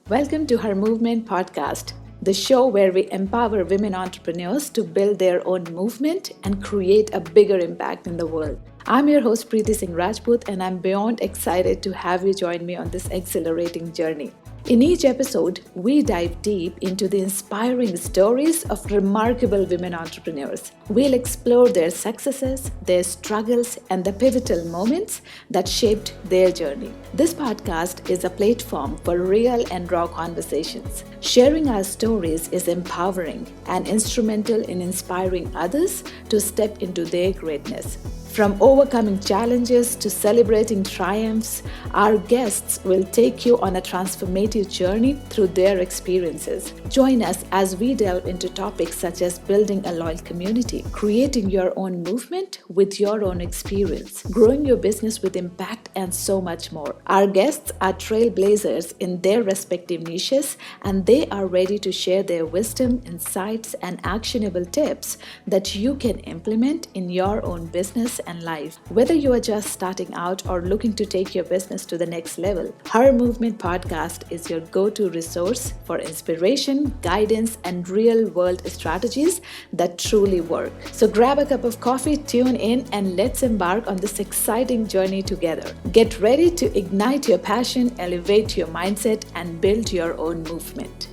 Welcome to Her Movement podcast, the show where we empower women entrepreneurs to build their own movement and create a bigger impact in the world. I'm your host Preeti Singh Rajput, and I'm beyond excited to have you join me on this exhilarating journey. In each episode, we dive deep into the inspiring stories of remarkable women entrepreneurs. We'll explore their successes, their struggles, and the pivotal moments that shaped their journey. This podcast is a platform for real and raw conversations. Sharing our stories is empowering and instrumental in inspiring others to step into their greatness. From overcoming challenges to celebrating triumphs, our guests will take you on a transformative journey through their experiences. Join us as we delve into topics such as building a loyal community, creating your own movement with your own experience, growing your business with impact, and so much more. Our guests are trailblazers in their respective niches, and they are ready to share their wisdom, insights, and actionable tips that you can implement in your own business and life. Whether you are just starting out or looking to take your business to the next level, Her Movement podcast is your go-to resource for inspiration, guidance, and real-world strategies that truly work. So grab a cup of coffee, tune in, and let's embark on this exciting journey together. Get ready to ignite your passion, elevate your mindset, and build your own movement.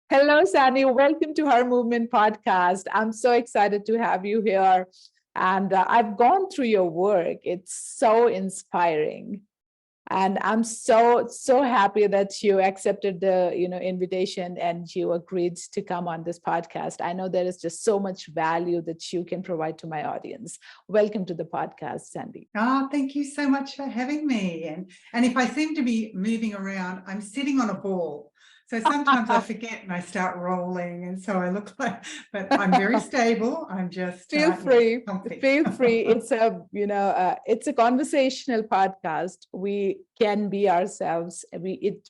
Hello, Sandy. Welcome to Her Movement podcast. I'm so excited to have you here. And I've gone through your work. It's so inspiring. And I'm so happy that you accepted the invitation and you agreed to come on this podcast. I know there is just so much value that you can provide to my audience. Welcome to the podcast, Sandy. Oh, thank you so much for having me. And if I seem to be moving around, I'm sitting on a ball. So sometimes I forget and I start rolling, and so I look like, but I'm very stable. I'm just feel free. comfy. Feel free. It's a conversational podcast. We can be ourselves.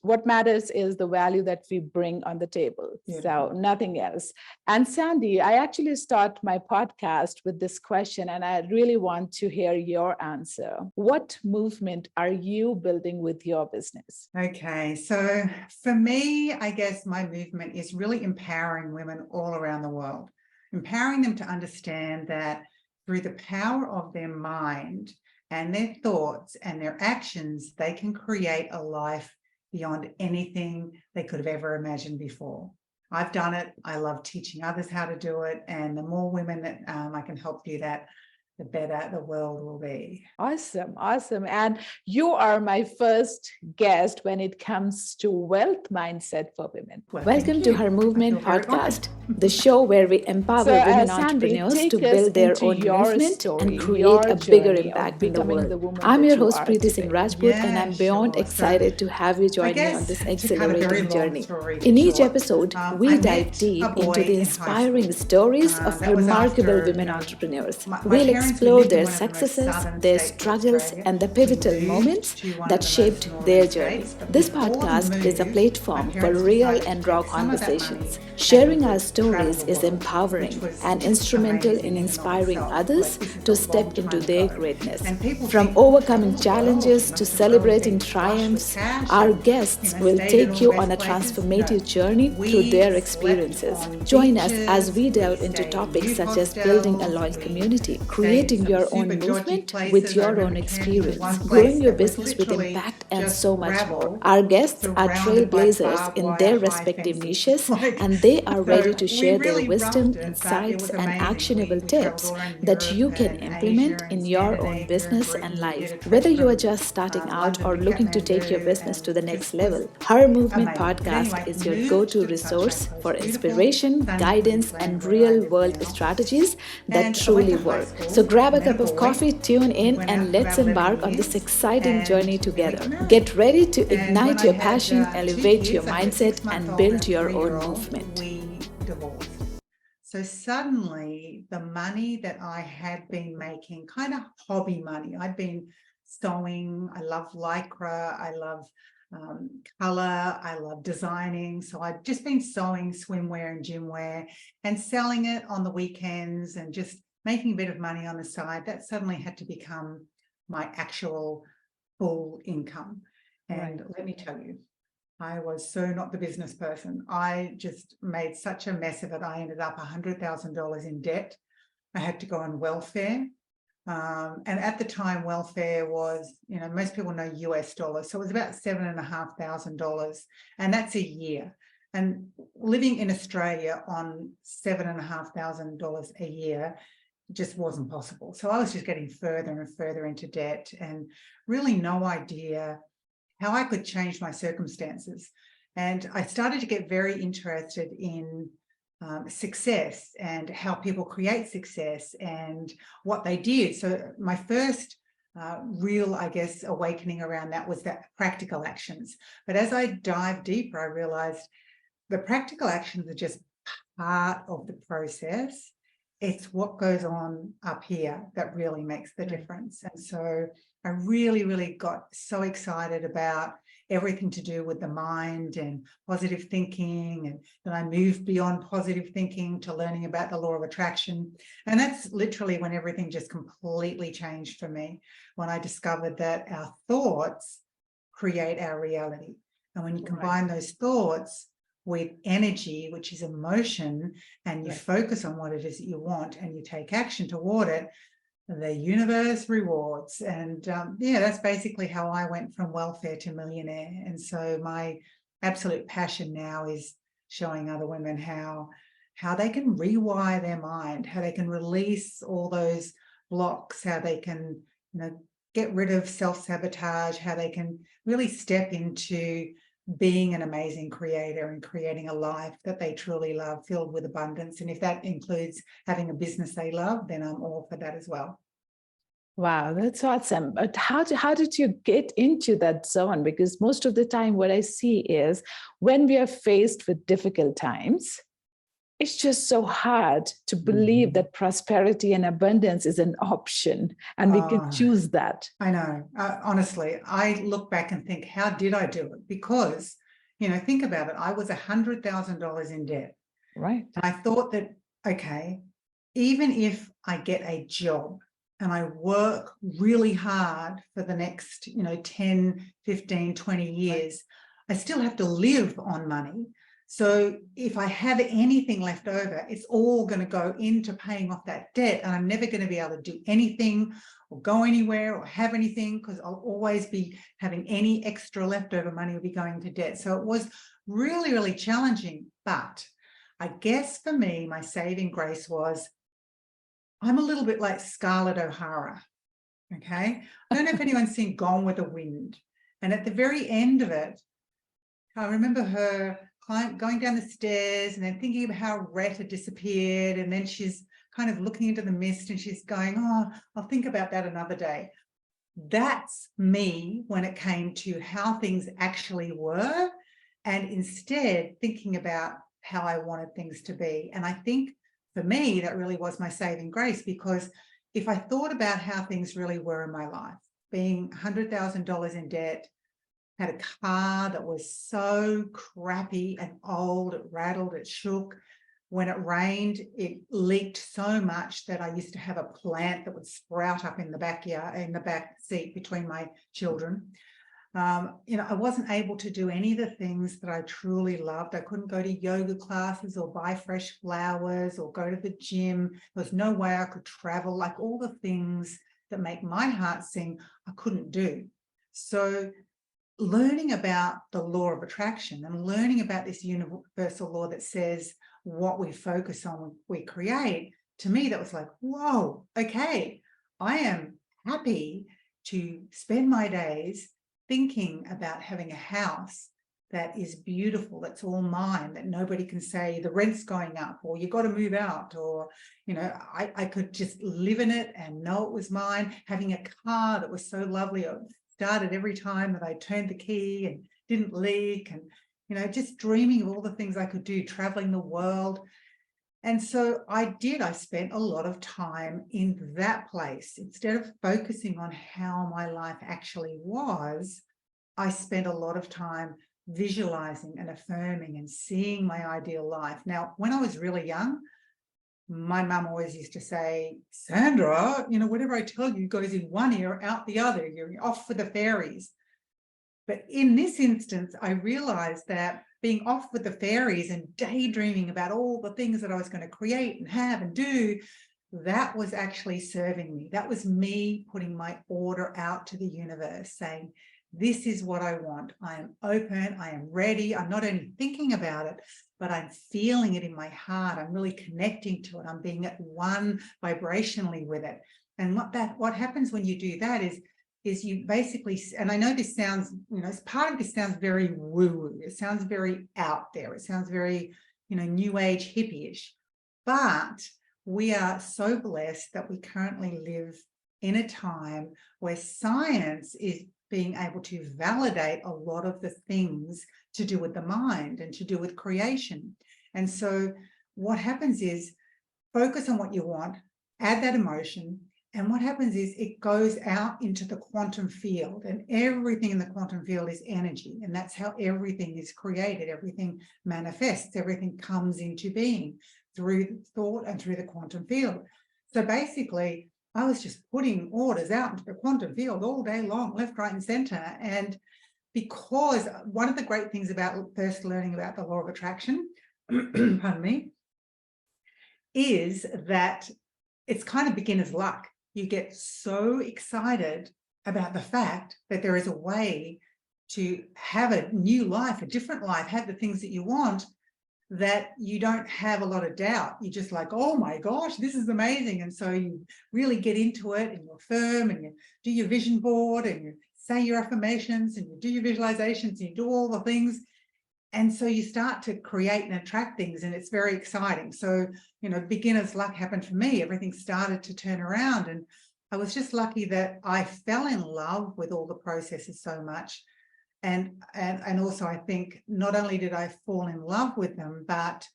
What matters is the value that we bring on the table. Yeah. So nothing else. And Sandy, I actually start my podcast with this question, and I really want to hear your answer. What movement are you building with your business? Okay, so for me, I guess my movement is really empowering women all around the world, empowering them to understand that through the power of their mind and their thoughts and their actions, they can create a life beyond anything they could have ever imagined before. I've done it. I love teaching others how to do it. And the more women that I can help do that, the better the world will be. Awesome. And you are my first guest when it comes to wealth mindset for women. Welcome to Her Movement podcast, the show where we empower women entrepreneurs to build their own movement and create a bigger impact in the world. I'm your host, Preeti Singh Rajput, and I'm beyond excited to have you join me on this exhilarating journey. In each episode, we dive deep into the inspiring stories of remarkable women entrepreneurs. We'll explore their successes, their struggles, and the pivotal moments that shaped their journey. This podcast is a platform for real and raw conversations. Sharing our stories is empowering and instrumental in inspiring others to step into their greatness. From overcoming challenges to celebrating triumphs, our guests will take you on a transformative journey through their experiences. Join us as we delve into topics such as building a loyal community, creating your own movement with your own experience, growing your business with impact, and so much more. Our guests are trailblazers in their respective niches, and they are ready to share their wisdom, insights, and actionable tips that you can implement in your own business and life. Whether you are just starting out or looking to take your business to the next level, Her Movement podcast is your go-to resource for inspiration, guidance, and real-world strategies that truly work. So grab a cup of coffee, tune in, and let's embark on this exciting journey together. Get ready to ignite your passion, elevate your mindset, and build your own movement. Divorced. So suddenly the money that I had been making, kind of hobby money, I'd been sewing, I love lycra, I love color, I love designing. So I'd just been sewing swimwear and gym wear and selling it on the weekends and just making a bit of money on the side. That suddenly had to become my actual full income. And let me tell you, I was so not the business person. I just made such a mess of it. I ended up $100,000 in debt. I had to go on welfare. And at the time, welfare was, you know, most people know US dollars. So it was about $7,500. And that's a year. And living in Australia on $7,500 a year just wasn't possible. So I was just getting further and further into debt and really no idea how I could change my circumstances. And I started to get very interested in success and how people create success and what they did. So my first real, I guess, awakening around that was that practical actions. But as I dived deeper, I realized the practical actions are just part of the process. It's what goes on up here that really makes the difference. And so I really, really got so excited about everything to do with the mind and positive thinking. And then I moved beyond positive thinking to learning about the law of attraction. And that's literally when everything just completely changed for me, when I discovered that our thoughts create our reality. And when you combine those thoughts with energy, which is emotion, and you focus on what it is that you want and you take action toward it, the universe rewards. And yeah, that's basically how I went from welfare to millionaire. And so my absolute passion now is showing other women how they can rewire their mind, how they can release all those blocks, how they can, you know, get rid of self-sabotage, how they can really step into being an amazing creator and creating a life that they truly love, filled with abundance. And if that includes having a business they love, then I'm all for that as well. Wow, that's awesome. But how did you get into that zone? Because most of the time what I see is when we are faced with difficult times, it's just so hard to believe that prosperity and abundance is an option and we can choose that. I know. Honestly, I look back and think, how did I do it? Because, you know, think about it. I was $100,000 in debt. Right. And I thought that, okay, even if I get a job and I work really hard for the next, you know, 10, 15, 20 years, I still have to live on money. So if I have anything left over, it's all going to go into paying off that debt. And I'm never going to be able to do anything or go anywhere or have anything, because I'll always be having any extra leftover money will be going to debt. So it was really, really challenging. But I guess for me, my saving grace was I'm a little bit like Scarlett O'Hara. Okay. I don't know if anyone's seen Gone with the Wind. And at the very end of it, I remember her going down the stairs and then thinking about how Rhett had disappeared. And then she's kind of looking into the mist and she's going, oh, I'll think about that another day. That's me when it came to how things actually were, and instead thinking about how I wanted things to be. And I think for me, that really was my saving grace, because if I thought about how things really were in my life, being $100,000 in debt, had a car that was so crappy and old, it rattled, it shook. When it rained, it leaked so much that I used to have a plant that would sprout up in the backyard, in the back seat between my children. You know, I wasn't able to do any of the things that I truly loved. I couldn't go to yoga classes or buy fresh flowers or go to the gym. There was no way I could travel. Like all the things that make my heart sing, I couldn't do. So learning about the law of attraction and learning about this universal law that says what we focus on, we create, to me, that was like, whoa, okay, I am happy to spend my days thinking about having a house that is beautiful, that's all mine, that nobody can say the rent's going up or you got to move out, or, you know, I could just live in it and know it was mine. Having a car that was so lovely, it started every time that I turned the key and didn't leak, and, you know, just dreaming of all the things I could do, traveling the world. And so I spent a lot of time in that place. Instead of focusing on how my life actually was, I spent a lot of time visualizing and affirming and seeing my ideal life. Now, when I was really young, my mum always used to say, Sandra, you know, whatever I tell you goes in one ear, out the other. You're off for the fairies. But in this instance, I realized that being off with the fairies and daydreaming about all the things that I was going to create and have and do, that was actually serving me. That was me putting my order out to the universe, saying, this is what I want. I am open. I am ready. I'm not only thinking about it, but I'm feeling it in my heart. I'm really connecting to it. I'm being at one vibrationally with it. And what happens when you do that is you basically, and I know this sounds, part of this sounds very woo-woo. It sounds very out there. It sounds very, new age hippie-ish. But we are so blessed that we currently live in a time where science is being able to validate a lot of the things to do with the mind and to do with creation. And so what happens is focus on what you want, add that emotion, and what happens is it goes out into the quantum field, and everything in the quantum field is energy. And that's how everything is created. Everything manifests, everything comes into being through thought and through the quantum field. So basically, I was just putting orders out into the quantum field all day long, left, right, and center. And because one of the great things about first learning about the law of attraction, pardon me, is that it's kind of beginner's luck. You get so excited about the fact that there is a way to have a new life, a different life, have the things that you want, that you don't have a lot of doubt. You're just like, oh my gosh, this is amazing. And so you really get into it and you affirm and you do your vision board and you say your affirmations and you do your visualizations and you do all the things. And so you start to create and attract things, and it's very exciting. So, beginner's luck happened for me. Everything started to turn around, and I was just lucky that I fell in love with all the processes so much. And also I think not only did I fall in love with them, but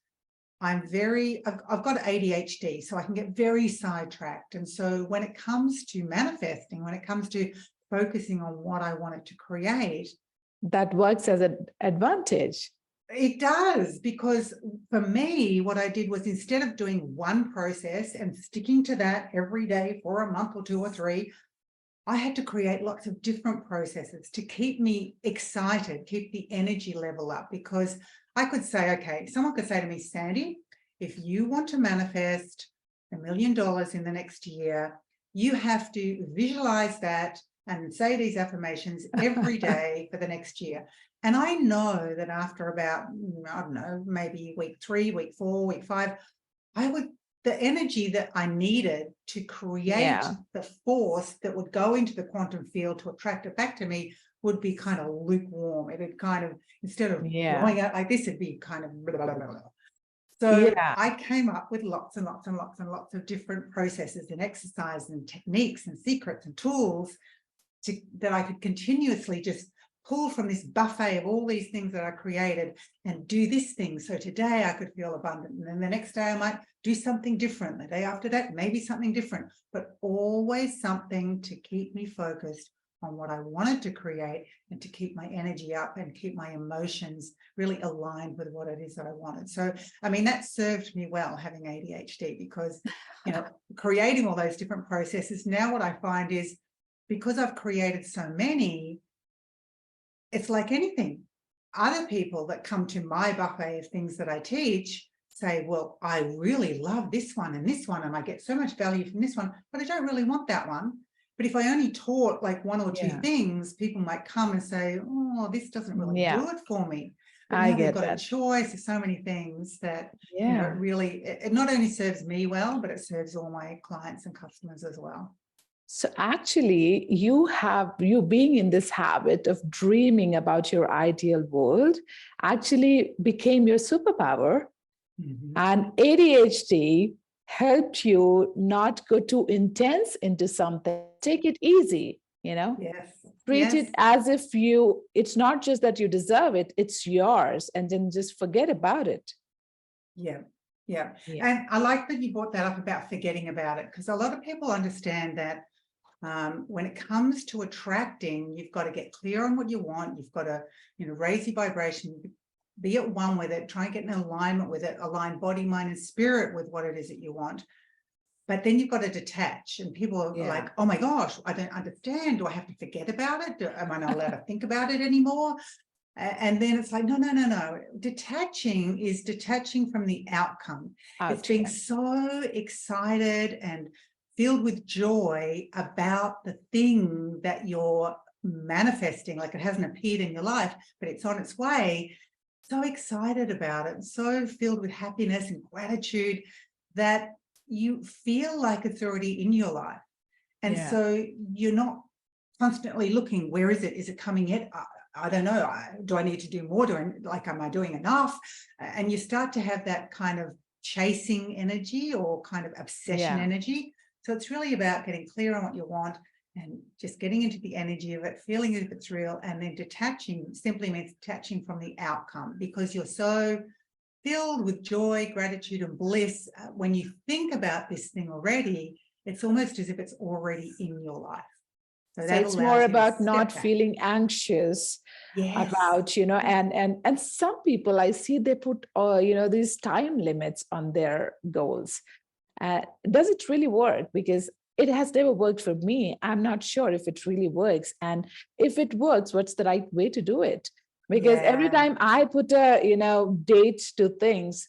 I've got ADHD, so I can get very sidetracked. And so when it comes to manifesting, when it comes to focusing on what I wanted to create, that works as an advantage. It does, because for me, what I did was, instead of doing one process and sticking to that every day for a month or 2 or 3, I had to create lots of different processes to keep me excited, keep the energy level up. Because I could say, okay, someone could say to me, Sandy, if you want to manifest $1 million in the next year, you have to visualize that and say these affirmations every day for the next year. And I know that after about, I don't know, maybe week 3, week 4, week 5, the energy that I needed to create the force that would go into the quantum field to attract it back to me would be kind of lukewarm. It would kind of, instead of going out like this, it'd be kind of blah, blah, blah, blah. So I came up with lots and lots and lots and lots of different processes and exercises and techniques and secrets and tools that I could continuously just pull from this buffet of all these things that I created and do this thing. So today I could feel abundant, and then the next day I might do something different. The day after that, maybe something different, but always something to keep me focused on what I wanted to create and to keep my energy up and keep my emotions really aligned with what it is that I wanted. So, I mean, that served me well, having ADHD, because, creating all those different processes. Now what I find is, because I've created so many, it's like anything. Other people that come to my buffet of things that I teach say, well, I really love this one, and I get so much value from this one, but I don't really want that one. But if I only taught like 1 or 2 things, people might come and say, oh, this doesn't really do it for me. But now they've got a choice of so many things that it not only serves me well, but it serves all my clients and customers as well. So actually, you being in this habit of dreaming about your ideal world actually became your superpower. Mm-hmm. And ADHD helped you not go too intense into something. Take it easy, Treat it as if it's not just that you deserve it, it's yours, and then just forget about it. Yeah. And I like that you brought that up about forgetting about it, because a lot of people understand that when it comes to attracting, you've got to get clear on what you want. You've got to, raise your vibration, be at one with it, try and get in alignment with it, align body, mind, and spirit with what it is that you want. But then you've got to detach, and people are like, oh my gosh, I don't understand. Do I have to forget about it? Am I not allowed to think about it anymore? And then it's like, no. Detaching is detaching from the outcome. It's being so excited and filled with joy about the thing that you're manifesting, like it hasn't appeared in your life, but it's on its way. So excited about it, so filled with happiness and gratitude that you feel like it's already in your life. And so you're not constantly looking, where is it? Is it coming yet? I don't know. Do I need to do more? Am I doing enough? And you start to have that kind of chasing energy or kind of obsession energy. So it's really about getting clear on what you want and just getting into the energy of it, feeling if it's real, and then detaching simply means detaching from the outcome, because you're so filled with joy, gratitude, and bliss. When you think about this thing already, it's almost as if it's already in your life. So it's more about not feeling anxious about, and some people I see, they put, these time limits on their goals. Does it really work? Because it has never worked for me. I'm not sure if it really works. And if it works, what's the right way to do it? Because every time I put a, date to things,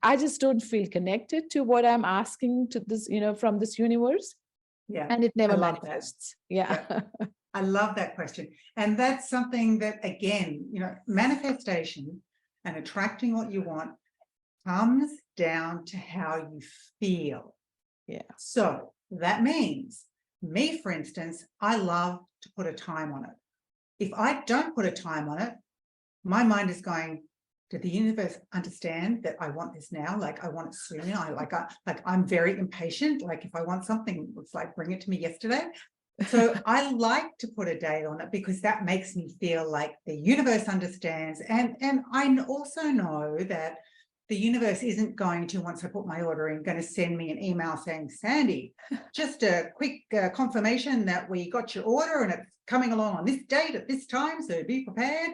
I just don't feel connected to what I'm asking to this, from this universe. Yeah. And it never manifests. I love that question. And that's something that, again, manifestation and attracting what you want comes down to how you feel. So that means me, for instance, I love to put a time on it. If I don't put a time on it, my mind is going, did the universe understand that I want this now? Like, I want it soon. I'm very impatient. Like, if I want something, it's like, bring it to me yesterday. So I like to put a date on it, because that makes me feel like the universe understands. And I also know that the universe isn't going to, once I put my order in, going to send me an email saying, Sandy, just a quick confirmation that we got your order and it's coming along on this date at this time, so be prepared.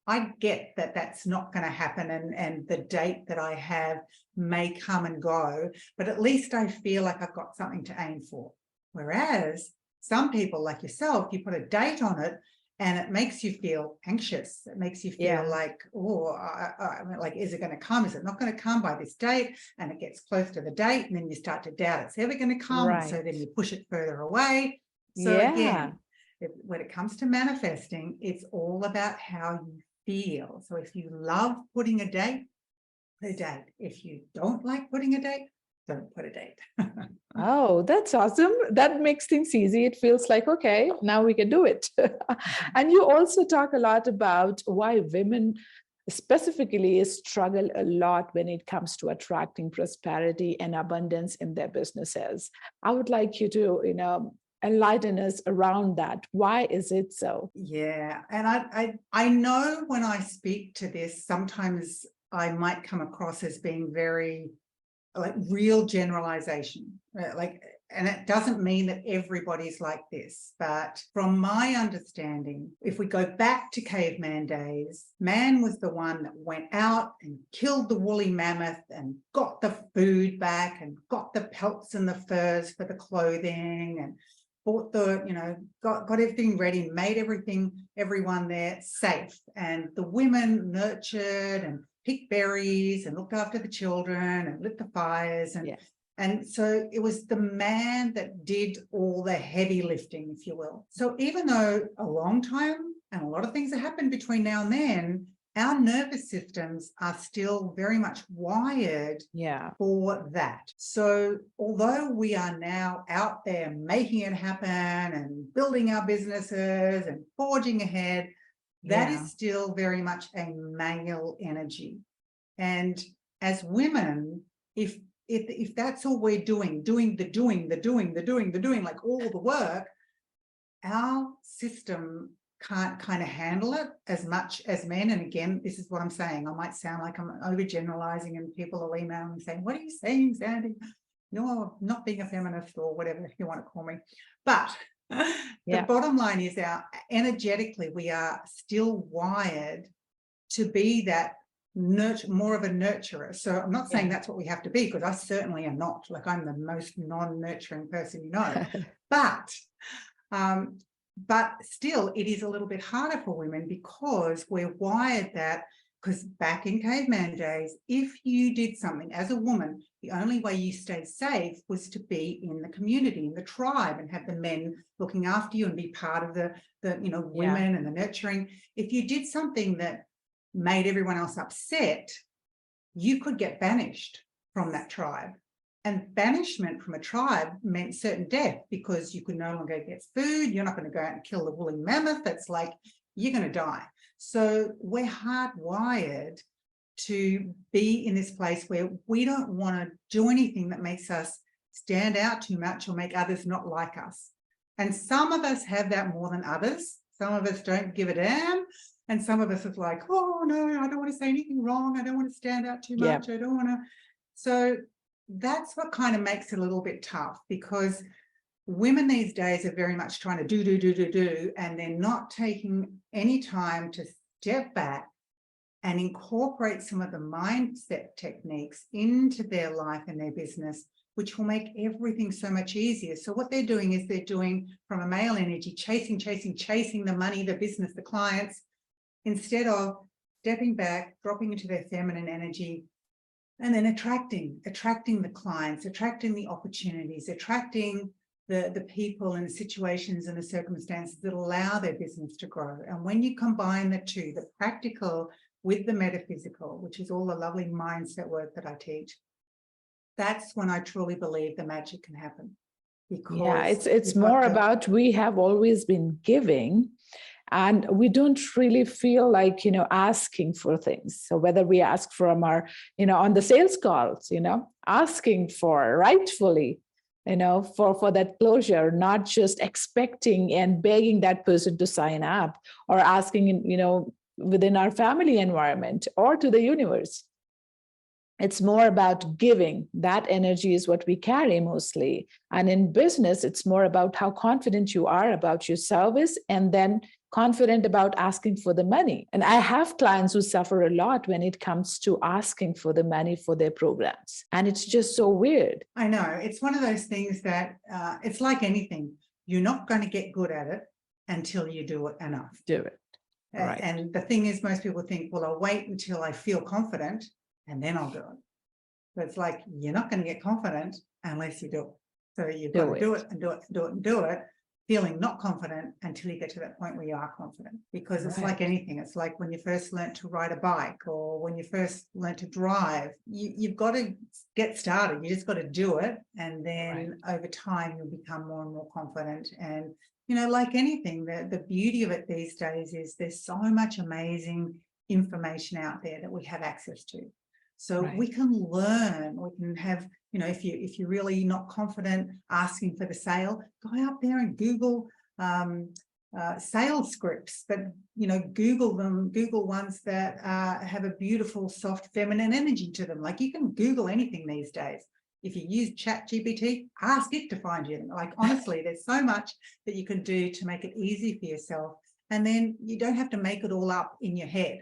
I get that that's not going to happen, and the date that I have may come and go, but at least I feel like I've got something to aim for. Whereas some people like yourself, you put a date on it and it makes you feel anxious. It makes you feel like, like, is it going to come? Is it not going to come by this date? And it gets close to the date, and then you start to doubt it's ever going to come. So then you push it further away. So again, when it comes to manifesting, it's all about how you feel. So if you love putting a date, put a date. If you don't like putting a date, don't put a date. Oh, that's awesome. That makes things easy. It feels like, okay, now we can do it. And you also talk a lot about why women specifically struggle a lot when it comes to attracting prosperity and abundance in their businesses. I would like you to, enlighten us around that. Why is it so? Yeah, and I know when I speak to this, sometimes I might come across as being very like real generalization, right? And it doesn't mean that everybody's like this, but from my understanding, if we go back to caveman days, man was the one that went out and killed the woolly mammoth and got the food back and got the pelts and the furs for the clothing, and bought the, got everything ready, made everyone there safe. And the women nurtured and picked berries and looked after the children and lit the fires. And so it was the man that did all the heavy lifting, if you will. So even though a long time and a lot of things have happened between now and then, our nervous systems are still very much wired for that. So although we are now out there making it happen and building our businesses and forging ahead, that is still very much a male energy. And as women, if that's all we're doing, like all the work, our system can't kind of handle it as much as men. And again, this is what I'm saying. I might sound like I'm overgeneralizing, and people will email me saying, what are you saying, Sandy? You're not being a feminist, or whatever you want to call me. But the bottom line is, energetically, we are still wired to be that more of a nurturer. So I'm not saying that's what we have to be, because I certainly am not. Like, I'm the most non-nurturing person you know. But still, it is a little bit harder for women because we're wired that, because back in caveman days, if you did something as a woman, the only way you stayed safe was to be in the community, in the tribe, and have the men looking after you and be part of the women and the nurturing. If you did something that made everyone else upset, you could get banished from that tribe. And banishment from a tribe meant certain death, because you could no longer get food. You're not going to go out and kill the woolly mammoth. That's like, you're going to die. So we're hardwired to be in this place where we don't want to do anything that makes us stand out too much or make others not like us. And some of us have that more than others. Some of us don't give a damn. And some of us are like, oh, no, I don't want to say anything wrong. I don't want to stand out too much. I don't want to. So that's what kind of makes it a little bit tough, because women these days are very much trying to do, and they're not taking any time to step back and incorporate some of the mindset techniques into their life and their business, which will make everything so much easier. So what they're doing is they're doing, from a male energy, chasing the money, the business, the clients, instead of stepping back, dropping into their feminine energy, and then attracting the clients, attracting the opportunities, attracting the people and the situations and the circumstances that allow their business to grow. And when you combine the two, the practical with the metaphysical, which is all the lovely mindset work that I teach, that's when I truly believe the magic can happen. Because it's more about, we have always been giving, and we don't really feel like, asking for things. So whether we ask from our, on the sales calls, asking for rightfully, for that closure, not just expecting and begging that person to sign up, or asking, within our family environment or to the universe. It's more about giving. That energy is what we carry mostly. And in business, it's more about how confident you are about your service, and then confident about asking for the money. And I have clients who suffer a lot when it comes to asking for the money for their programs. And it's just so weird. I know. It's one of those things that it's like anything. You're not going to get good at it until you do it enough. Do it. Right. And the thing is, most people think, well, I'll wait until I feel confident and then I'll do it. But it's like, you're not going to get confident unless you do it. So you've got to do it and do it and do it and do it, feeling not confident until you get to that point where you are confident. Because it's like anything. It's like when you first learned to ride a bike, or when you first learned to drive, you've got to get started. You just got to do it. And then over time, you'll become more and more confident. And, like anything, the beauty of it these days is there's so much amazing information out there that we have access to. So we can learn, we can have, if you're really not confident asking for the sale, go out there and Google sales scripts, but, Google them, Google ones that have a beautiful, soft, feminine energy to them. Like, you can Google anything these days. If you use ChatGPT, ask it to find you. Like, honestly, there's so much that you can do to make it easy for yourself. And then you don't have to make it all up in your head.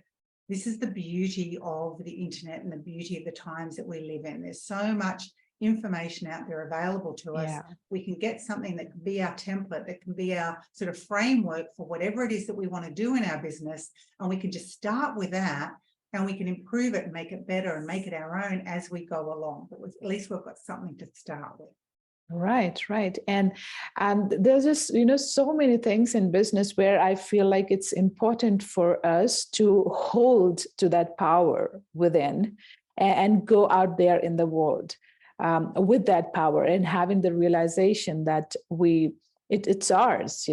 This is the beauty of the internet and the beauty of the times that we live in. There's so much information out there available to us. We can get something that can be our template, that can be our sort of framework for whatever it is that we want to do in our business. And we can just start with that, and we can improve it and make it better and make it our own as we go along. But at least we've got something to start with. Right. And there's just, so many things in business where I feel like it's important for us to hold to that power within and go out there in the world with that power, and having the realization that it's ours,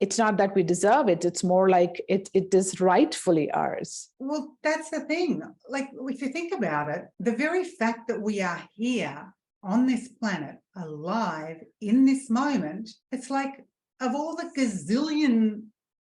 It's not that we deserve it. It's more like it is rightfully ours. Well, that's the thing. Like, if you think about it, the very fact that we are here on this planet, alive in this moment, it's like, of all the gazillion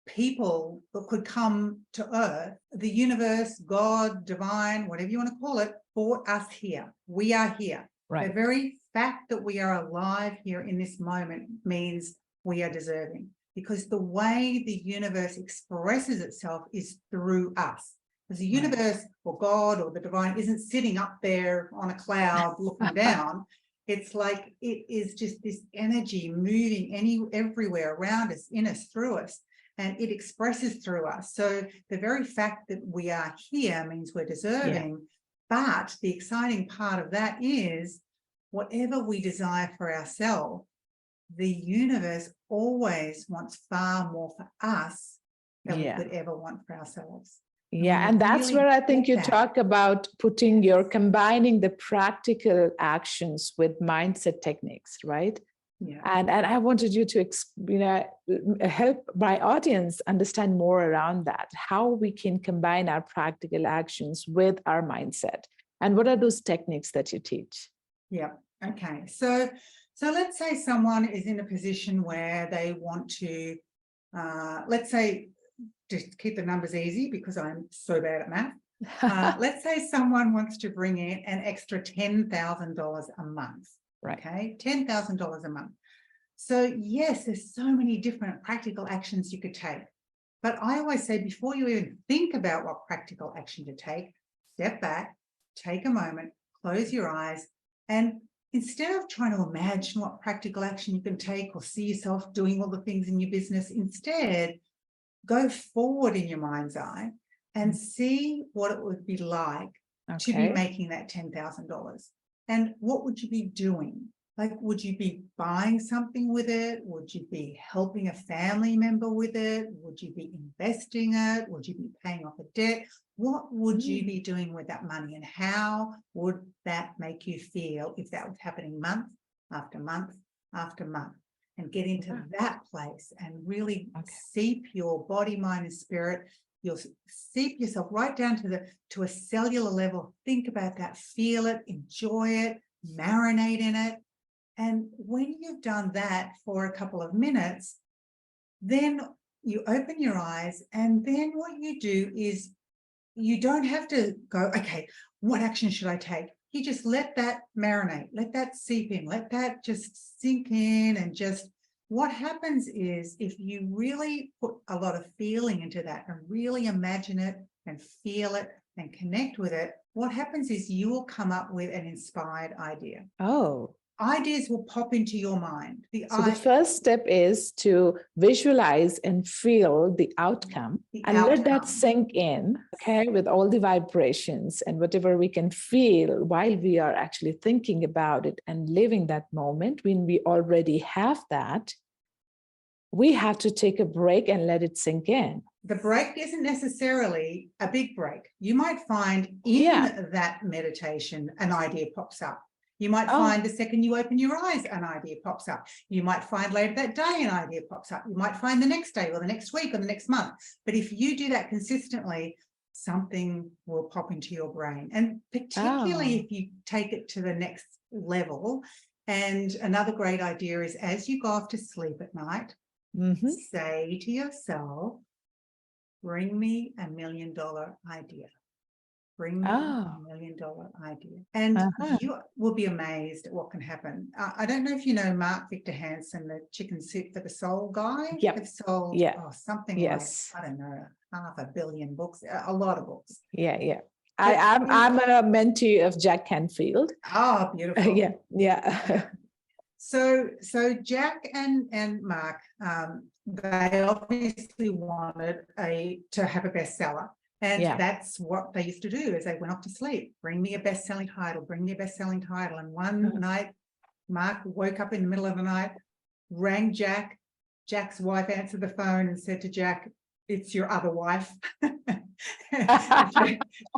people that could come to Earth, the universe, God, divine, whatever you want to call it, brought us here. We are here. The very fact that we are alive here in this moment means we are deserving, because the way the universe expresses itself is through us. Because the universe or God or the divine isn't sitting up there on a cloud looking down. It's like it is just this energy moving everywhere around us, in us, through us, and it expresses through us. So the very fact that we are here means we're deserving. But the exciting part of that is whatever we desire for ourselves, the universe always wants far more for us than we could ever want for ourselves. Yeah, and that's really where I think you that. talk about combining the practical actions with mindset techniques, right? Yeah. And I wanted you to help my audience understand more around that, how we can combine our practical actions with our mindset, and what are those techniques that you teach? Yeah. Okay. So let's say someone is in a position where they want to, let's say, just keep the numbers easy because I'm so bad at math. Let's say someone wants to bring in an extra $10,000 a month. Right. Okay, $10,000 a month. So yes, there's so many different practical actions you could take. But I always say, before you even think about what practical action to take, step back, take a moment, close your eyes, and instead of trying to imagine what practical action you can take or see yourself doing all the things in your business, instead, go forward in your mind's eye and see what it would be like to be making that $10,000. And what would you be doing? Like, would you be buying something with it? Would you be helping a family member with it? Would you be investing it? Would you be paying off a debt? What would you be doing with that money? And how would that make you feel if that was happening month after month after month? And get into that place and really seep your body, mind, and spirit. You'll seep yourself right down to a cellular level. Think about that, feel it, enjoy it, marinate in it. And when you've done that for a couple of minutes, then you open your eyes, and then what you do is you don't have to go, okay, what action should I take? You just let that marinate, let that seep in, let that just sink in. And just what happens is, if you really put a lot of feeling into that and really imagine it and feel it and connect with it, what happens is you will come up with an inspired idea. Oh. Ideas will pop into your mind. So the first step is to visualize and feel the outcome and let that sink in, with all the vibrations and whatever we can feel while we are actually thinking about it and living that moment. When we already have that, we have to take a break and let it sink in. The break isn't necessarily a big break. You might find in that meditation, an idea pops up. You might find the second you open your eyes, an idea pops up. You might find later that day, an idea pops up. You might find the next day or the next week or the next month. But if you do that consistently, something will pop into your brain. And particularly if you take it to the next level. And another great idea is, as you go off to sleep at night, say to yourself, bring me $1 million idea. Bring me $1 million idea. And you will be amazed at what can happen. I don't know if you know Mark Victor Hansen, the Chicken Soup for the Soul guy. They've sold something like, I don't know, 500 million books, a lot of books. I'm a mentee of Jack Canfield. Oh, beautiful. Yeah. So Jack and Mark, they obviously wanted to have a bestseller. And that's what they used to do as they went off to sleep. Bring me a best-selling title, bring me a best-selling title. And one night, Mark woke up in the middle of the night, rang Jack. Jack's wife answered the phone and said to Jack, "It's your other wife." Jack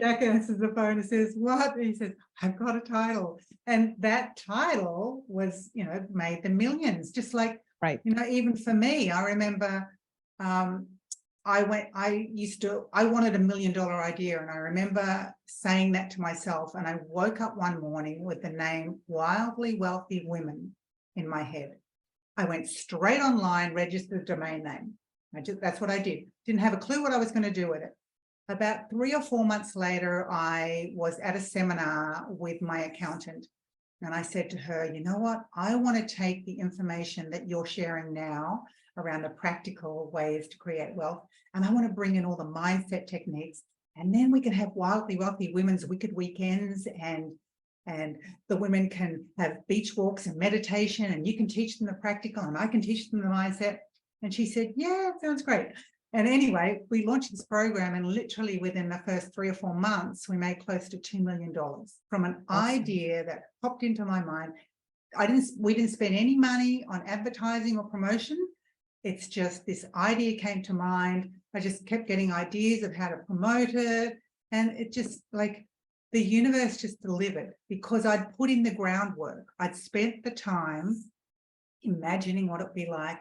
answers the phone and says, "What?" And he says, "I've got a title." And that title was, made the millions. Just like, even for me, I remember I wanted $1 million idea. And I remember saying that to myself. And I woke up one morning with the name Wildly Wealthy Women in my head. I went straight online, registered the domain name. That's what I did. Didn't have a clue what I was going to do with it. About 3 or 4 months later, I was at a seminar with my accountant. And I said to her, you know what? I want to take the information that you're sharing now around the practical ways to create wealth, and I want to bring in all the mindset techniques And then we can have wildly wealthy women's wicked weekends, and the women can have beach walks and meditation, and you can teach them the practical and I can teach them the mindset. And she said, yeah, sounds great. And anyway, we launched this program, and literally within the first 3 or 4 months, we made close to $2 million from an idea that popped into my mind. We didn't spend any money on advertising or promotion. It's just this idea came to mind. I just kept getting ideas of how to promote it. And it just like the universe just delivered, because I'd put in the groundwork. I'd spent the time imagining what it'd be like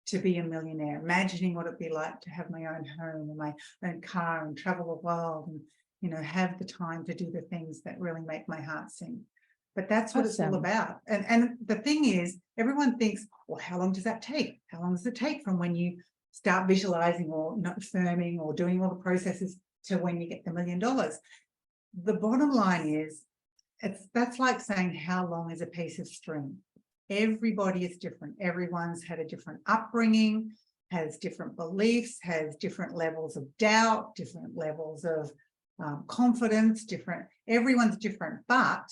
to be a millionaire, imagining what it'd be like to have my own home and my own car and travel the world and, you know, have the time to do the things that really make my heart sing. But that's what it's all about. And the thing is, everyone thinks, well, how long does that take? How long does it take from when you start visualizing or not affirming or doing all the processes to when you get the $1 million? The bottom line is, that's like saying, how long is a piece of string? Everybody is different. Everyone's had a different upbringing, has different beliefs, has different levels of doubt, different levels of confidence, everyone's different. But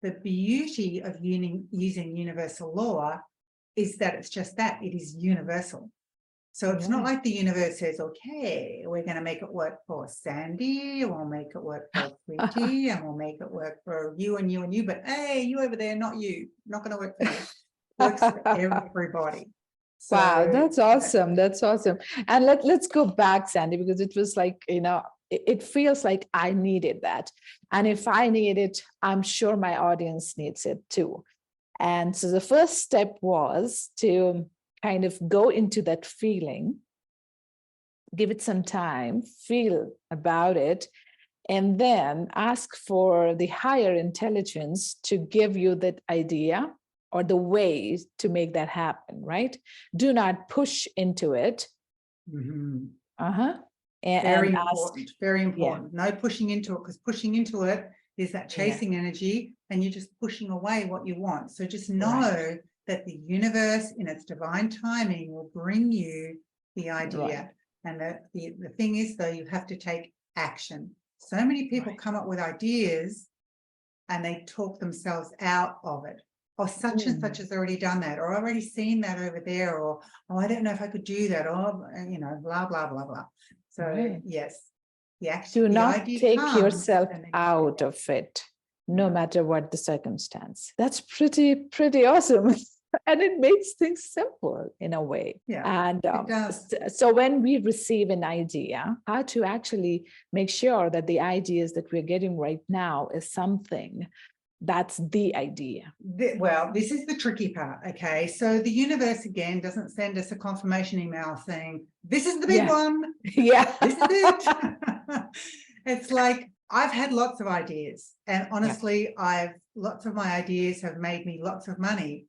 the beauty of using universal law is that it's just that, it is universal. So it's not like the universe says, okay, we're going to make it work for Sandy, we'll make it work for Preeti, and we'll make it work for you and you and you, but hey, you over there, not you, not going to work for you. It works for everybody. So, wow, that's awesome. That's awesome. And let's go back, Sandy, because it was like, you know, it feels like I needed that. And if I need it, I'm sure my audience needs it too. And so the first step was to kind of go into that feeling, give it some time, feel about it, and then ask for the higher intelligence to give you that idea or the ways to make that happen, right? Do not push into it. Mm-hmm. Very important. Yeah. No pushing into it, because pushing into it is that chasing energy, and you're just pushing away what you want. So just know that the universe in its divine timing will bring you the idea. And the thing is, though, you have to take action. So many people come up with ideas and they talk themselves out of it. Or such and such has already done that, or already seen that over there, or oh, I don't know if I could do that, or you know, blah blah blah blah. So yes, the action. Do not take yourself out of it, no matter what the circumstance. That's pretty awesome. And it makes things simple in a way. Yeah, and it does. So when we receive an idea, how to actually make sure that the ideas that we're getting right now is something that's the idea. Well, this is the tricky part. Okay, so the universe again doesn't send us a confirmation email saying this is the big one. Yeah, this is it. It's like I've had lots of ideas, and honestly, lots of my ideas have made me lots of money,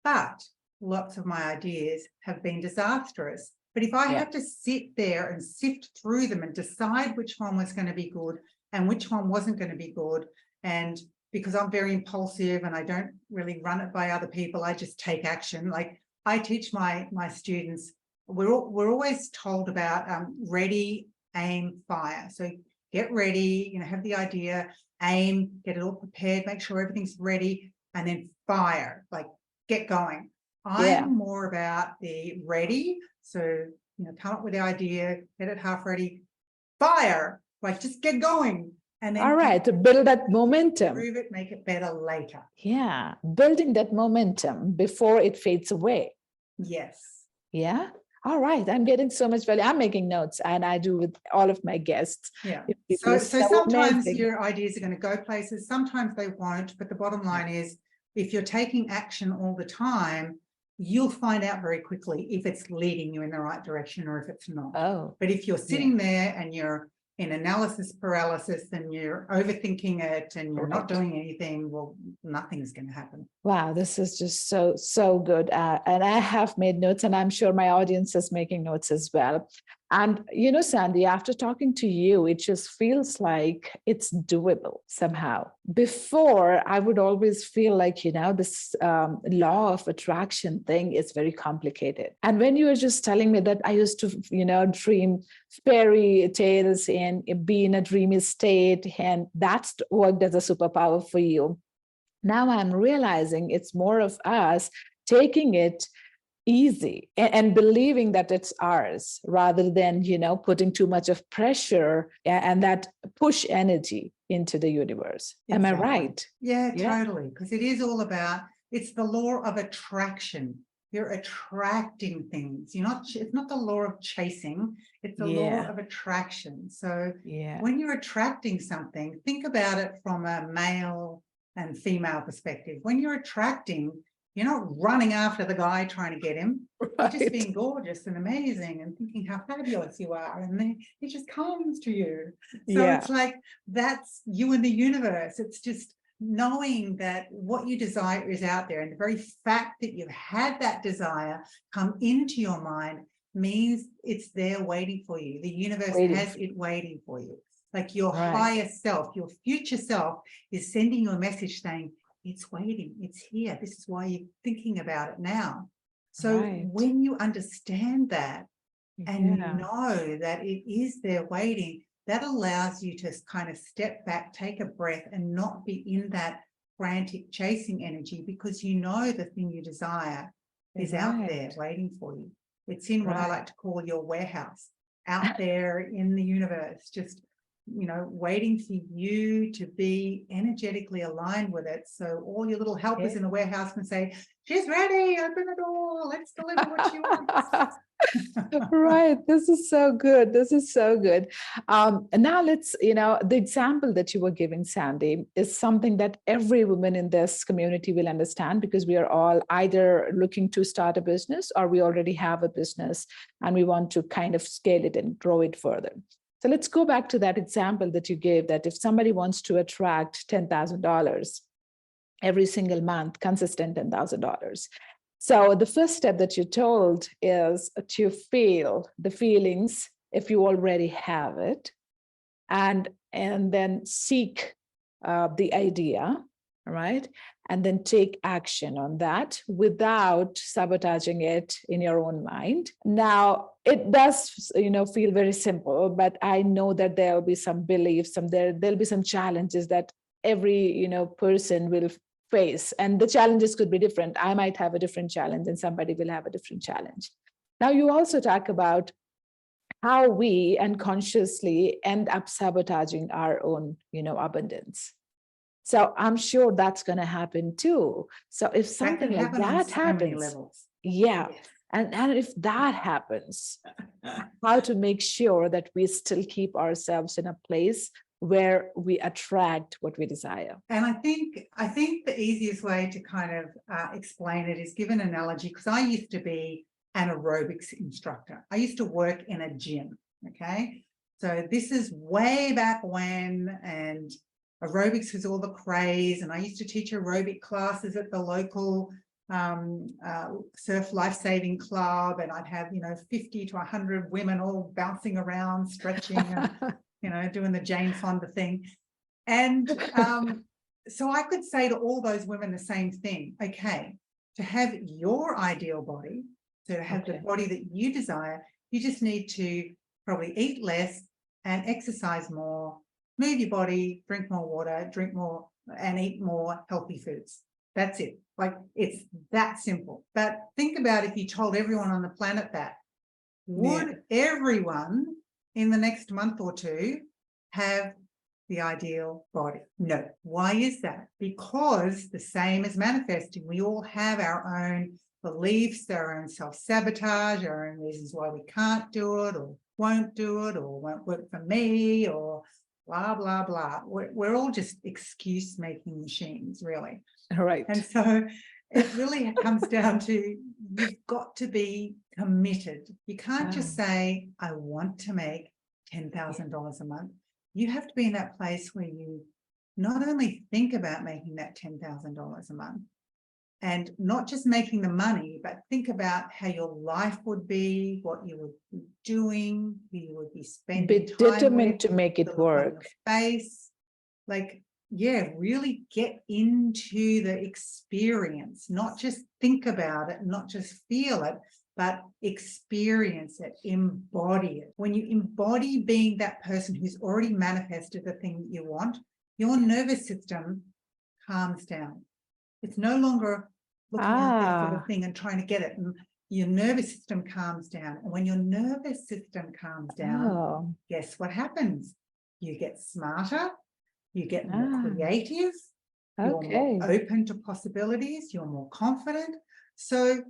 but lots of my ideas have been disastrous. But if I had to sit there and sift through them and decide which one was going to be good and which one wasn't going to be good, and because I'm very impulsive and I don't really run it by other people, I just take action. Like I teach my students, we're always told about ready, aim, fire. So get ready, you know, have the idea, aim, get it all prepared, make sure everything's ready, and then fire, like get going. I'm more about the ready. So, you know, come up with the idea, get it half ready, fire, like just get going. And then all right, to build that momentum. Improve it, make it better later. Yeah, building that momentum before it fades away. Yes. Yeah. All right, I'm getting so much value. I'm making notes, and I do with all of my guests. Yeah. So sometimes your ideas are going to go places, sometimes they won't. But the bottom line is, if you're taking action all the time, you'll find out very quickly if it's leading you in the right direction or if it's not. Oh. But if you're sitting there and you're in analysis paralysis and you're overthinking it and you're not doing anything, well, nothing's going to happen. Wow, this is just so good. And I have made notes, and I'm sure my audience is making notes as well. And, Sandy, after talking to you, it just feels like it's doable somehow. Before, I would always feel like, this law of attraction thing is very complicated. And when you were just telling me that I used to, dream fairy tales and be in a dreamy state, and that's worked as a superpower for you. Now I'm realizing it's more of us taking it easy and believing that it's ours rather than putting too much of pressure and that push energy into the universe. Am I right? Yeah, totally, because it is all about, it's the law of attraction. You're attracting things. It's not the law of chasing, it's the law of attraction. So when you're attracting something, think about it from a male and female perspective. When you're attracting, you're not running after the guy trying to get him. You're just being gorgeous and amazing and thinking how fabulous you are. And then it just comes to you. So it's like, that's you in the universe. It's just knowing that what you desire is out there. And the very fact that you've had that desire come into your mind means it's there waiting for you. The universe has it waiting for you. Like your higher self, your future self is sending you a message saying, it's waiting, it's here. This is why you're thinking about it now. So when you understand that and you know that it is there waiting, that allows you to kind of step back, take a breath, and not be in that frantic chasing energy, because you know the thing you desire is out there waiting for you. It's in what I like to call your warehouse, out there in the universe, just waiting for you to be energetically aligned with it. So all your little helpers in the warehouse can say, she's ready, open the door, let's deliver what she wants. Right. This is so good. This is so good. And now let's, the example that you were giving, Sandy, is something that every woman in this community will understand, because we are all either looking to start a business or we already have a business and we want to kind of scale it and grow it further. So let's go back to that example that you gave, that if somebody wants to attract $10,000 every single month, consistent $10,000. So the first step that you told is to feel the feelings if you already have it, and then seek the idea, right? And then take action on that without sabotaging it in your own mind. Now, it does, feel very simple, but I know that there'll be some beliefs, there'll be some challenges that every, person will face. And the challenges could be different. I might have a different challenge and somebody will have a different challenge. Now, you also talk about how we unconsciously end up sabotaging our own, abundance. So I'm sure that's going to happen too. So if something like that happens, and if that happens, how to make sure that we still keep ourselves in a place where we attract what we desire. And I think the easiest way to kind of explain it is give an analogy, because I used to be an aerobics instructor. I used to work in a gym, okay? So this is way back when, and aerobics was all the craze, and I used to teach aerobic classes at the local surf life-saving club, and I'd have 50 to 100 women all bouncing around, stretching and doing the Jane Fonda thing. And so I could say to all those women the same thing. Okay, to have your ideal body, so to have the body that you desire, you just need to probably eat less and exercise more, move your body, drink more water, drink more, and eat more healthy foods. That's it. Like, it's that simple. But think about if you told everyone on the planet that. Would everyone in the next month or two have the ideal body? No. Why is that? Because the same as manifesting, we all have our own beliefs, our own self-sabotage, our own reasons why we can't do it or won't do it or won't work for me or blah, blah, blah. We're all just excuse-making machines, really. Right. And so it really comes down to, you've got to be committed. You can't just say, I want to make $10,000 a month. You have to be in that place where you not only think about making that $10,000 a month, And not just making the money, but think about how your life would be, what you would be doing, who you would be spending Be time determined with, to make the it look on your work. face. Like, yeah, really get into the experience, not just think about it, not just feel it, but experience it, embody it. When you embody being that person who's already manifested the thing that you want, your nervous system calms down. It's no longer looking out there for the thing and trying to get it. And your nervous system calms down. And when your nervous system calms down, guess what happens? You get smarter, you get more creative, you're more open to possibilities, you're more confident. So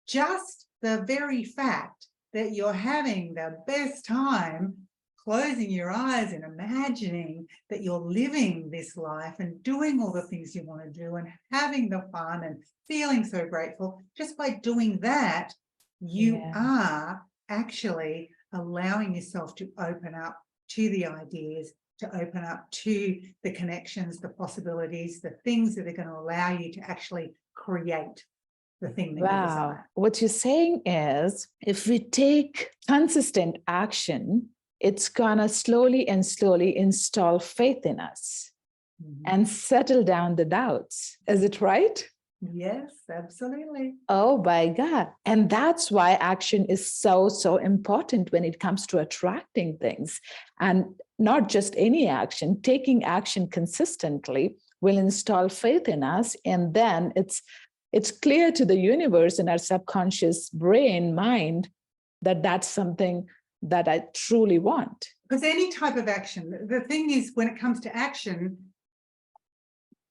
just the very fact that you're having the best time closing your eyes and imagining that you're living this life and doing all the things you want to do and having the fun and feeling so grateful, just by doing that, you are actually allowing yourself to open up to the ideas, to open up to the connections, the possibilities, the things that are going to allow you to actually create the thing that you desire. What you're saying is, if we take consistent action, it's gonna slowly and slowly install faith in us and settle down the doubts. Is it right? Yes, absolutely. Oh my God. And that's why action is so, so important when it comes to attracting things. And not just any action, taking action consistently will install faith in us. And then it's clear to the universe and our subconscious brain, mind, that that's something that I truly want. Because any type of action, the thing is, when it comes to action,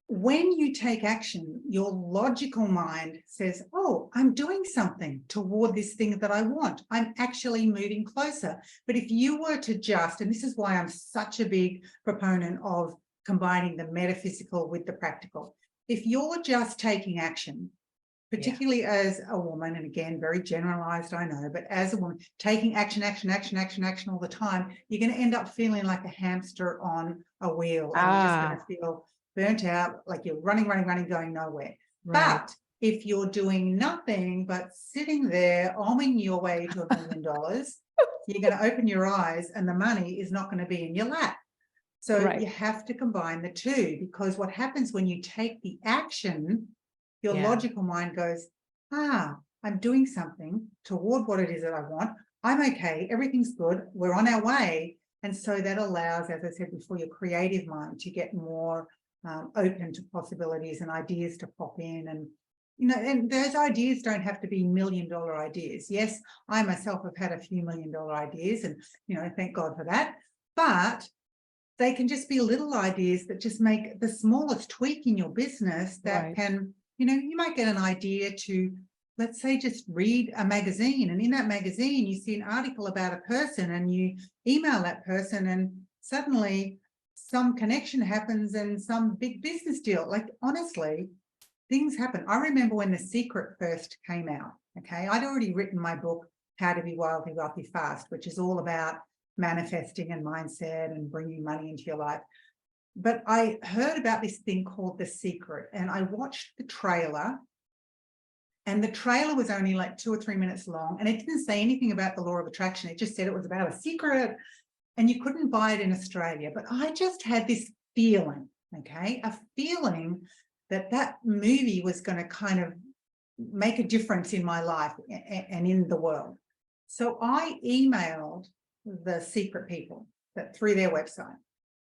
when you take action, your logical mind says, oh, I'm doing something toward this thing that I want. I'm actually moving closer. But if you were to just, and this is why I'm such a big proponent of combining the metaphysical with the practical. If you're just taking action, particularly as a woman, and again, very generalized, I know, but as a woman, taking action all the time, you're going to end up feeling like a hamster on a wheel. And you're just going to feel burnt out, like you're running, going nowhere. Right. But if you're doing nothing but sitting there, oming your way to $1 million, you're going to open your eyes and the money is not going to be in your lap. So you have to combine the two, because what happens when you take the action, your logical mind goes, I'm doing something toward what it is that I want. I'm okay. Everything's good. We're on our way. And so that allows, as I said before, your creative mind to get more open to possibilities and ideas to pop in. And, you know, and those ideas don't have to be $1 million ideas. Yes, I myself have had a few $1 million ideas, and, you know, thank God for that. But they can just be little ideas that just make the smallest tweak in your business that can, you know, you might get an idea to, let's say, just read a magazine, and in that magazine you see an article about a person and you email that person and suddenly some connection happens and some big business deal. Like, honestly, things happen. I remember when The Secret first came out, okay, I'd already written my book, How to Be Wildly Wealthy Fast, which is all about manifesting and mindset and bringing money into your life. But I heard about this thing called The Secret, and I watched the trailer, and the trailer was only like 2 or 3 minutes long, and it didn't say anything about the law of attraction. It just said it was about a secret, and you couldn't buy it in Australia. But I just had this feeling, okay, a feeling that that movie was going to kind of make a difference in my life and in the world. So I emailed The Secret people through their website.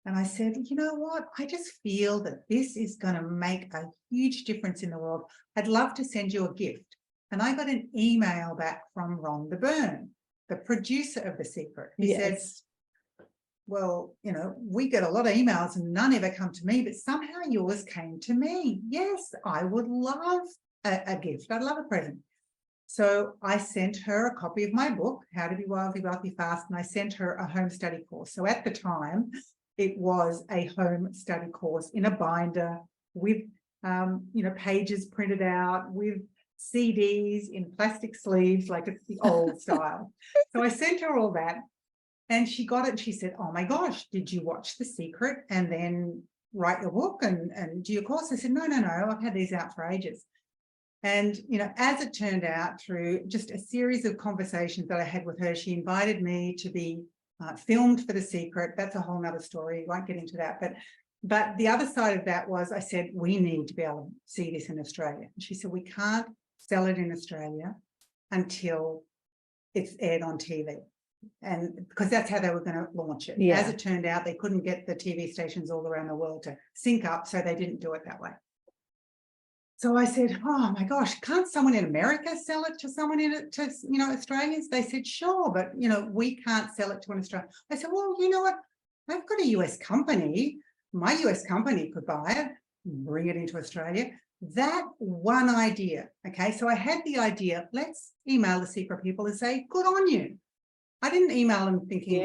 And I said, you know what? I just feel that this is going to make a huge difference in the world. I'd love to send you a gift. And I got an email back from Ron the Burn, the producer of The Secret. He says, well, you know, we get a lot of emails and none ever come to me, but somehow yours came to me. Yes, I would love a gift. I'd love a present. So I sent her a copy of my book, How to Be Wildly Wealthy Fast, and I sent her a home study course. So at the time, it was a home study course in a binder with, you know, pages printed out, with CDs in plastic sleeves, like it's the old style. So I sent her all that, and she got it. And she said, oh my gosh, did you watch The Secret and then write your book and do your course? I said, no, I've had these out for ages. And, you know, as it turned out, through just a series of conversations that I had with her, she invited me to be filmed for The Secret. That's a whole nother story. We won't get into that. But the other side of that was, I said, we need to be able to see this in Australia. And she said, we can't sell it in Australia until it's aired on TV. And because that's how they were going to launch it. Yeah. As it turned out, they couldn't get the TV stations all around the world to sync up, so they didn't do it that way. So I said, oh my gosh, can't someone in America sell it to someone to Australians? They said, sure, but, you know, we can't sell it to an Australian. I said, well, you know what? I've got a US company. My US company could buy it, bring it into Australia. That one idea, okay? So I had the idea, let's email The Secret people and say, good on you. I didn't email them thinking,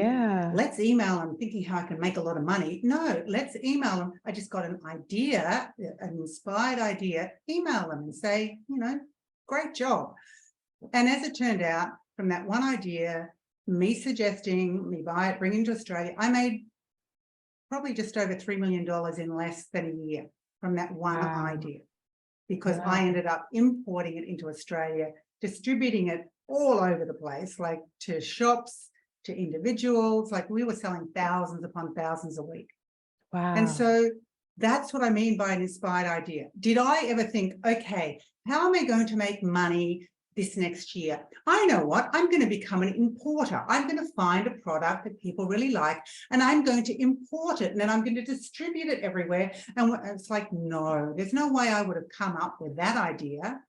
let's email them thinking how I can make a lot of money. No, let's email them. I just got an idea, an inspired idea, email them and say, you know, great job. And as it turned out, from that one idea, me suggesting me buy it, bring it to Australia, I made probably just over $3 million in less than a year from that one idea, because I ended up importing it into Australia, distributing it all over the place, like to shops, to individuals. Like we were selling thousands upon thousands a week. Wow. And so that's what I mean by an inspired idea. Did I ever think, okay, how am I going to make money this next year? I know what, I'm going to become an importer. I'm going to find a product that people really like, and I'm going to import it, and then I'm going to distribute it everywhere. And it's like, no, there's no way I would have come up with that idea.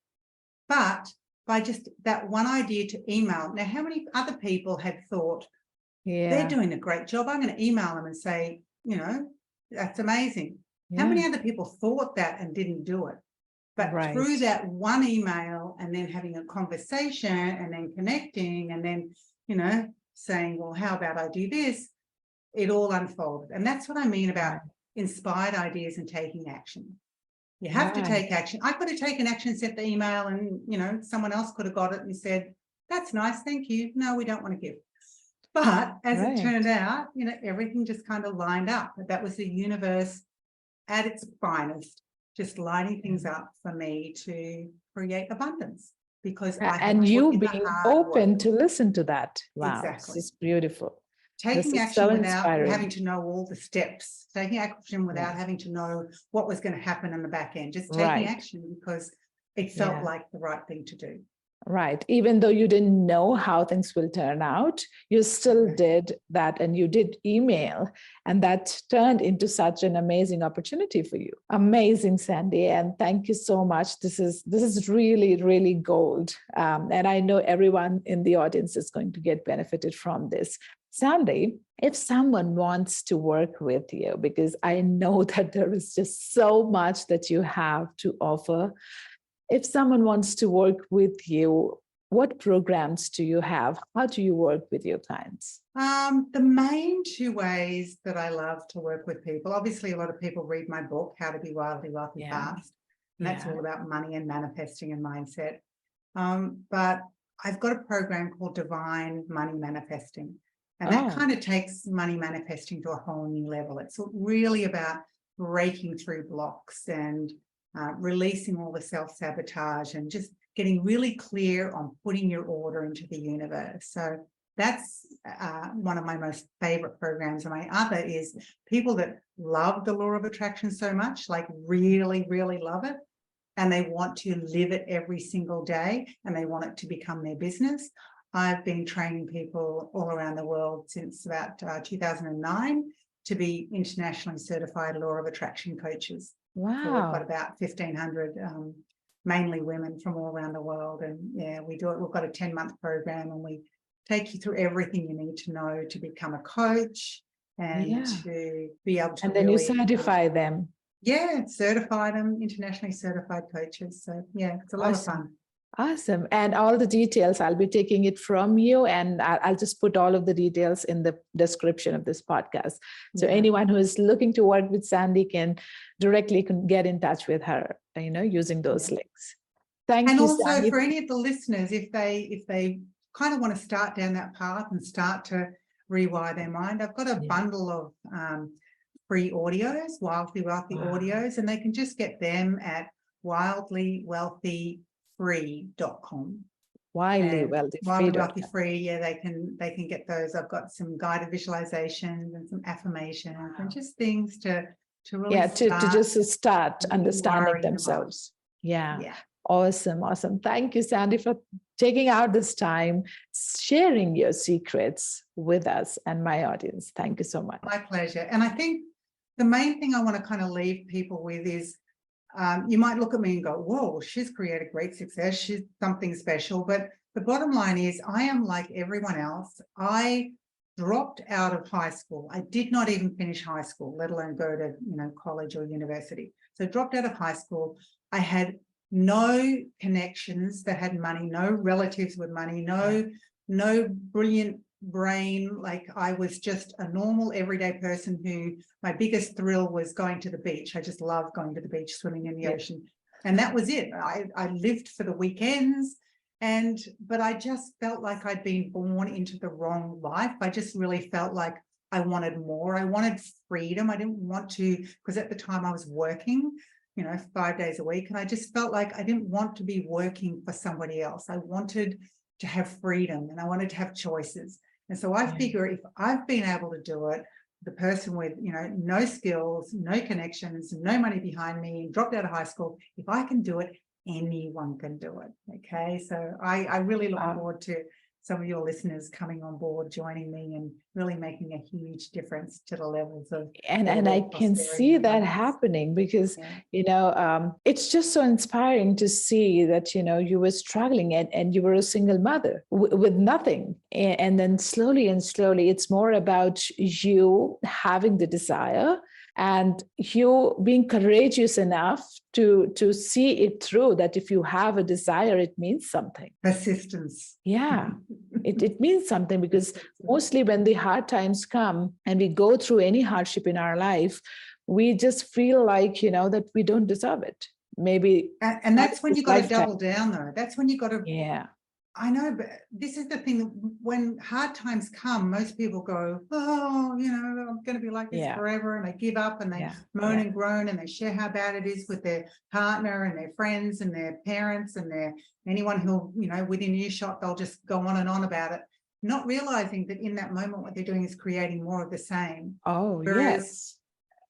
But by just that one idea to email. Now, how many other people had thought, they're doing a great job, I'm going to email them and say, you know, that's amazing. How many other people thought that and didn't do it? But through that one email, and then having a conversation, and then connecting, and then, you know, saying, well, how about I do this? It all unfolded. And that's what I mean about inspired ideas and taking action. You have to take action. I could have taken action, sent the email, and, you know, someone else could have got it and said, that's nice, thank you. No, we don't want to give. But as it turned out, you know, everything just kind of lined up. That was the universe at its finest, just lighting things up for me to create abundance, because I had and you put in the being hard open work. to listen to that. Wow, Exactly. this is beautiful. Taking This is action so without inspiring. having to know all the steps, taking action without having to know what was going to happen in the back end, just taking action because it felt like the right thing to do. Right. Even though you didn't know how things will turn out, you still did that, and you did email, and that turned into such an amazing opportunity for you. Amazing, Sandy. And thank you so much. This is really, really gold. And I know everyone in the audience is going to get benefited from this. Sandy, if someone wants to work with you, because I know that there is just so much that you have to offer, if someone wants to work with you, what programs do you have? How do you work with your clients? The main two ways that I love to work with people, obviously a lot of people read my book, How to Be Wildly Wealthy Fast. And that's all about money and manifesting and mindset. But I've got a program called Divine Money Manifesting. And that kind of takes money manifesting to a whole new level. It's really about breaking through blocks and releasing all the self-sabotage and just getting really clear on putting your order into the universe. So that's one of my most favorite programs. And my other is people that love the law of attraction so much, like really, really love it, and they want to live it every single day, and they want it to become their business. I've been training people all around the world since about 2009 to be internationally certified law of attraction coaches. Wow. So we've got about 1,500, mainly women from all around the world. And we do it. We've got a 10-month program, and we take you through everything you need to know to become a coach and to be able to. And then really, you certify them. Yeah, certify them, internationally certified coaches. So yeah, it's a lot of fun. Awesome. And all the details, I'll be taking it from you, and I'll just put all of the details in the description of this podcast. So anyone who is looking to work with Sandy can directly get in touch with her, using those links. Thank you, also, Sandy. for any of the listeners, if they kind of want to start down that path and start to rewire their mind, I've got a bundle of free audios, Wildly Wealthy audios, and they can just get them at wildlywealthy wildlywealthyfree.com. Wildly wealthy Wildly free. Wealthy Free, yeah, they can get those. I've got some guided visualizations and some affirmations and just things to really to just start understanding wiring them up. themselves. Yeah. Yeah. Awesome. Thank you, Sandy, for taking out this time, sharing your secrets with us and my audience. Thank you so much. My pleasure. And I think the main thing I want to kind of leave people with is, you might look at me and go, whoa, she's created great success. She's something special. But the bottom line is I am like everyone else. I dropped out of high school. I did not even finish high school, let alone go to, college or university. So dropped out of high school. I had no connections that had money, no relatives with money, no brilliant brain. Like I was just a normal everyday person who my biggest thrill was going to the beach. I just love going to the beach, swimming in the ocean. And that was it. I lived for the weekends. But I just felt like I'd been born into the wrong life. I just really felt like I wanted more. I wanted freedom. I didn't want to, because at the time I was working, 5 days a week. And I just felt like I didn't want to be working for somebody else. I wanted to have freedom and I wanted to have choices. And so I figure if I've been able to do it, the person with, no skills, no connections, no money behind me, dropped out of high school, if I can do it, anyone can do it. Okay. So I really look forward to some of your listeners coming on board, joining me and really making a huge difference to the levels of. And I can see that happening because, it's just so inspiring to see that, you were struggling and you were a single mother with nothing. And then slowly, it's more about you having the desire and you being courageous enough to see it through, that if you have a desire, it means something. Persistence. Yeah, it means something, because mostly when the hard times come and we go through any hardship in our life, we just feel like, that we don't deserve it. Maybe. And that's when you got to double down though. That's when you got to. Yeah. I know, but this is the thing. When hard times come, most people go, oh, I'm going to be like this forever. And they give up and they moan and groan and they share how bad it is with their partner and their friends and their parents and anyone who, within earshot, they'll just go on and on about it, not realizing that in that moment, what they're doing is creating more of the same. Oh, yes.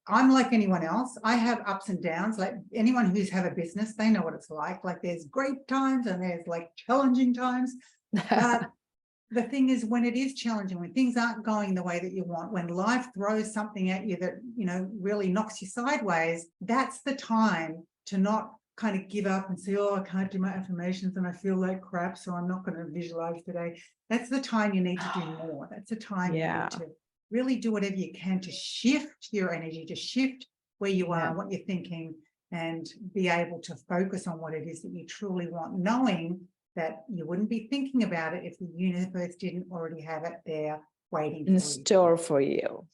I'm like anyone else. I have ups and downs. Like anyone who's have a business, they know what it's like. Like there's great times and there's like challenging times. But the thing is, when it is challenging, when things aren't going the way that you want, when life throws something at you that, really knocks you sideways, that's the time to not kind of give up and say, oh, I can't do my affirmations and I feel like crap, so I'm not going to visualize today. That's the time you need to do more. That's the time you need to really do whatever you can to shift your energy, to shift where you are, what you're thinking, and be able to focus on what it is that you truly want, knowing that you wouldn't be thinking about it if the universe didn't already have it there waiting in store for you.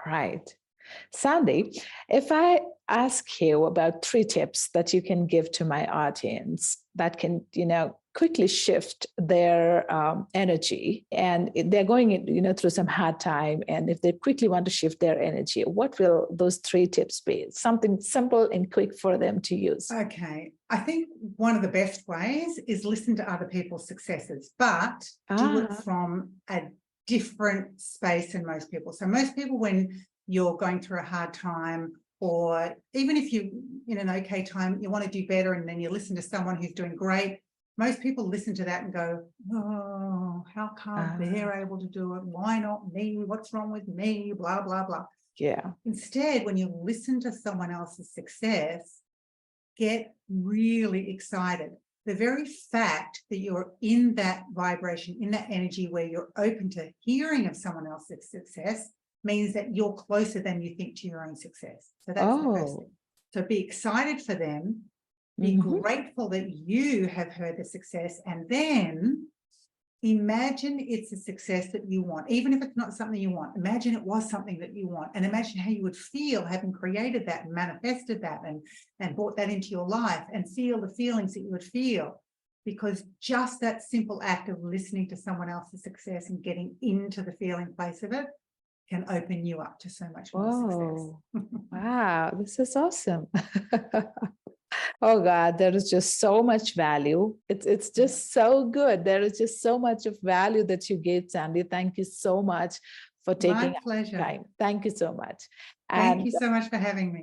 Right. Sandy, if I ask you about 3 tips that you can give to my audience that can, quickly shift their energy, and they're going through some hard time, and if they quickly want to shift their energy, what will those 3 tips be? Something simple and quick for them to use. Okay. I think one of the best ways is listen to other people's successes, but do it from a different space than most people. So most people, when you're going through a hard time, or even if you're in an okay time, you want to do better, and then you listen to someone who's doing great, most people listen to that and go, oh, how come they're able to do it? Why not me? What's wrong with me? Blah, blah, blah. Yeah. Instead, when you listen to someone else's success, get really excited. The very fact that you're in that vibration, in that energy where you're open to hearing of someone else's success, means that you're closer than you think to your own success. So that's the first thing. So be excited for them. Be grateful that you have heard the success, and then imagine it's a success that you want. Even if it's not something you want, imagine it was something that you want, and imagine how you would feel having created that and manifested that and brought that into your life, and feel the feelings that you would feel, because just that simple act of listening to someone else's success and getting into the feeling place of it can open you up to so much more success. Wow, this is awesome. Oh God, there is just so much value. It's just so good. There is just so much of value that you gave, Sandy. Thank you so much for taking My pleasure. time. Thank you so much. Thank And you so much for having me.